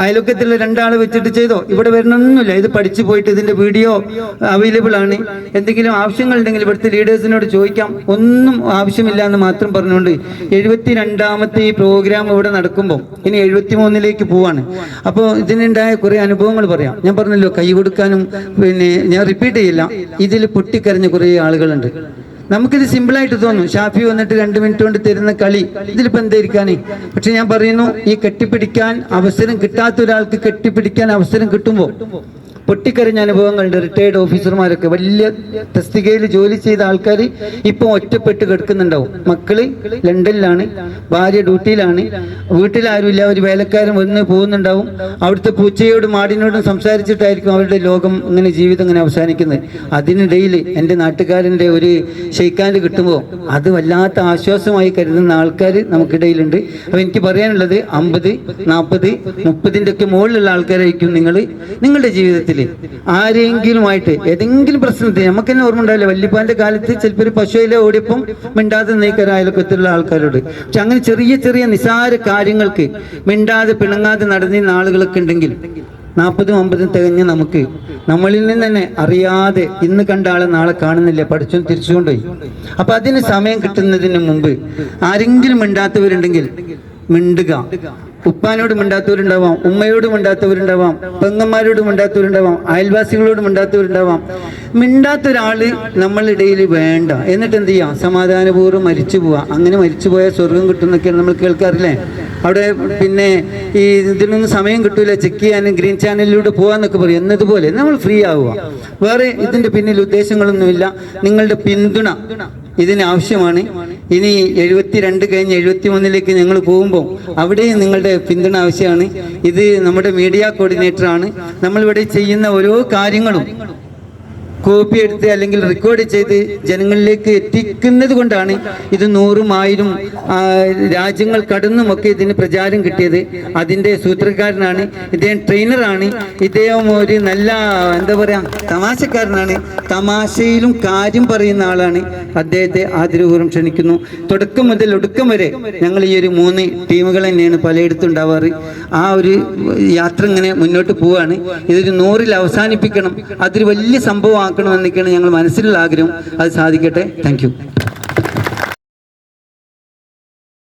അയൽവക്കത്തിലുള്ള 2 ആളെ വെച്ചിട്ട് ചെയ്തോ, ഇവിടെ വരണമെന്നൊന്നുമില്ല. ഇത് പഠിച്ചു പോയിട്ട് ഇതിൻ്റെ വീഡിയോ അവൈലബിൾ ആണ്. എന്തെങ്കിലും ആവശ്യങ്ങളുണ്ടെങ്കിൽ ഇവിടുത്തെ ലീഡേഴ്സിനോട് ചോദിക്കാം. ഒന്നും ആവശ്യമില്ല എന്ന് മാത്രം പറഞ്ഞുകൊണ്ട് 72ാമത്തെ ഈ പ്രോഗ്രാം ഇവിടെ നടക്കുമ്പോൾ ഇനി 73ലേക്ക് പോവാണ്. അപ്പോൾ ഇതിനുണ്ടായ കുറേ അനുഭവങ്ങൾ പറയാം. ഞാൻ പറഞ്ഞല്ലോ, കൈ കൊടുക്കാനും ഞാൻ റിപ്പീറ്റ് ചെയ്യില്ല. ഇതിൽ പൊട്ടിക്കരഞ്ഞ കുറേ ആളുകളുണ്ട്. നമുക്കിത് സിമ്പിളായിട്ട് തോന്നും, ഷാഫി വന്നിട്ട് 2 മിനിറ്റ് കൊണ്ട് തരുന്ന കളി, ഇതിലിപ്പോൾ എന്തായിരിക്കാനേ. പക്ഷെ ഞാൻ പറയുന്നു, ഈ കെട്ടിപ്പിടിക്കാൻ അവസരം കിട്ടാത്ത ഒരാൾക്ക് കെട്ടിപ്പിടിക്കാൻ അവസരം കിട്ടുമ്പോൾ പൊട്ടിക്കരഞ്ഞ അനുഭവങ്ങളുണ്ട്. റിട്ടയർഡ് ഓഫീസർമാരൊക്കെ വലിയ തസ്തികയിൽ ജോലി ചെയ്ത ആൾക്കാർ ഇപ്പോൾ ഒറ്റപ്പെട്ട് കിടക്കുന്നുണ്ടാവും. മക്കള് ലണ്ടനിലാണ്, ഭാര്യ ഡ്യൂട്ടിയിലാണ്, വീട്ടിലാരുമില്ല, ഒരു വേലക്കാരൻ വന്ന് പോകുന്നുണ്ടാവും. അവിടുത്തെ പൂച്ചയോടും മാടിനോടും സംസാരിച്ചിട്ടായിരിക്കും അവരുടെ ലോകം ഇങ്ങനെ ജീവിതം ഇങ്ങനെ അവസാനിക്കുന്നത്. അതിനിടയിൽ എൻ്റെ നാട്ടുകാരൻ്റെ ഒരു ഷെയ്ക്കാൻഡ് കിട്ടുമ്പോൾ അത് വല്ലാത്ത ആശ്വാസമായി കരുതുന്ന ആൾക്കാർ നമുക്കിടയിലുണ്ട്. അപ്പോൾ എനിക്ക് പറയാനുള്ളത് 50, 40, 30ൻ്റെ ഒക്കെ മുകളിലുള്ള ആൾക്കാരായിരിക്കും നിങ്ങളുടെ ജീവിതത്തിൽ ആരെങ്കിലുമായിട്ട് ഏതെങ്കിലും പ്രശ്നത്തിൽ. നമുക്ക് തന്നെ ഓർമ്മ ഉണ്ടാവില്ല, വല്യപ്പാന്റെ കാലത്ത് ചിലപ്പോൾ ഒരു പശുവിലെ ഓടിയപ്പം മിണ്ടാതെ നീക്കാൻ അയൽക്കത്തിലുള്ള ആൾക്കാരോട്. പക്ഷെ അങ്ങനെ ചെറിയ ചെറിയ നിസാര കാര്യങ്ങൾക്ക് മിണ്ടാതെ പിണങ്ങാതെ നടന്നിരുന്ന ആളുകളൊക്കെ ഉണ്ടെങ്കിൽ 40, 50 തികഞ്ഞ നമുക്ക് നമ്മളിൽ നിന്ന് തന്നെ അറിയാതെ ഇന്ന് കണ്ട ആളെ നാളെ കാണുന്നില്ല, പഠിച്ചു തിരിച്ചുകൊണ്ടുപോയി. അപ്പൊ അതിന് സമയം കിട്ടുന്നതിന് മുമ്പ് ആരെങ്കിലും മിണ്ടാത്തവരുണ്ടെങ്കിൽ മിണ്ടുക. ഉപ്പാനോട് മിണ്ടാത്തവരുണ്ടാവാം, ഉമ്മയോട് മിണ്ടാത്തവരുണ്ടാവാം, പെങ്ങന്മാരോട് മിണ്ടാത്തവരുണ്ടാവാം, അയൽവാസികളോട് മിണ്ടാത്തവരുണ്ടാവാം. മിണ്ടാത്ത ഒരാള് നമ്മളിടയിൽ വേണ്ട. എന്നിട്ട് എന്ത് ചെയ്യാം? സമാധാനപൂർവ്വം മരിച്ചു പോവാ. അങ്ങനെ മരിച്ചു പോയാൽ സ്വർഗം കിട്ടുന്നൊക്കെയാണ് നമ്മൾ കേൾക്കാറില്ലേ? അവിടെ ഈ ഇതിനൊന്നും സമയം കിട്ടൂല, ചെക്ക് ചെയ്യാനും ഗ്രീൻ ചാനലിലൂടെ പോകാന്നൊക്കെ പറയും. എന്നതുപോലെ നമ്മൾ ഫ്രീ ആവുക. വേറെ ഇതിൻ്റെ പിന്നിൽ ഉദ്ദേശങ്ങളൊന്നുമില്ല. നിങ്ങളുടെ പിന്തുണ ഇതിന് ആവശ്യമാണ്. ഇനി 72 കഴിഞ്ഞ് 73ലേക്ക് ഞങ്ങൾ പോകുമ്പോൾ അവിടെയും നിങ്ങളുടെ പിന്തുണ ആവശ്യമാണ്. ഇത് നമ്മുടെ മീഡിയ കോർഡിനേറ്ററാണ്. നമ്മളിവിടെ ചെയ്യുന്ന ഓരോ കാര്യങ്ങളും കോപ്പി എടുത്ത് അല്ലെങ്കിൽ റെക്കോർഡ് ചെയ്ത് ജനങ്ങളിലേക്ക് എത്തിക്കുന്നത് കൊണ്ടാണ് ഇത് 100ഉം 1000ഉം രാജ്യങ്ങൾ കടന്നുമൊക്കെ ഇതിന് പ്രചാരം കിട്ടിയത്. അതിൻ്റെ സൂത്രക്കാരനാണ് ഇദ്ദേഹം. ട്രെയിനറാണ് ഇദ്ദേഹം. ഒരു നല്ല എന്താ പറയുക, തമാശക്കാരനാണ്. തമാശയിലും കാര്യം പറയുന്ന ആളാണ്. അദ്ദേഹത്തെ ആദരപൂർവ്വം ക്ഷണിക്കുന്നു. തുടക്കം മുതൽ ഒടുക്കം വരെ ഞങ്ങൾ ഈ ഒരു 3 ടീമുകൾ തന്നെയാണ് പലയിടത്തും ഉണ്ടാവാറ്. ആ ഒരു യാത്ര ഇങ്ങനെ മുന്നോട്ട് പോവുകയാണ്. ഇതൊരു 100ൽ അവസാനിപ്പിക്കണം, അതൊരു വലിയ സംഭവമാക്കണമെന്നൊക്കെയാണ് ഞങ്ങൾ മനസ്സിലുള്ള ആഗ്രഹം. അത് സാധിക്കട്ടെ. Thank you.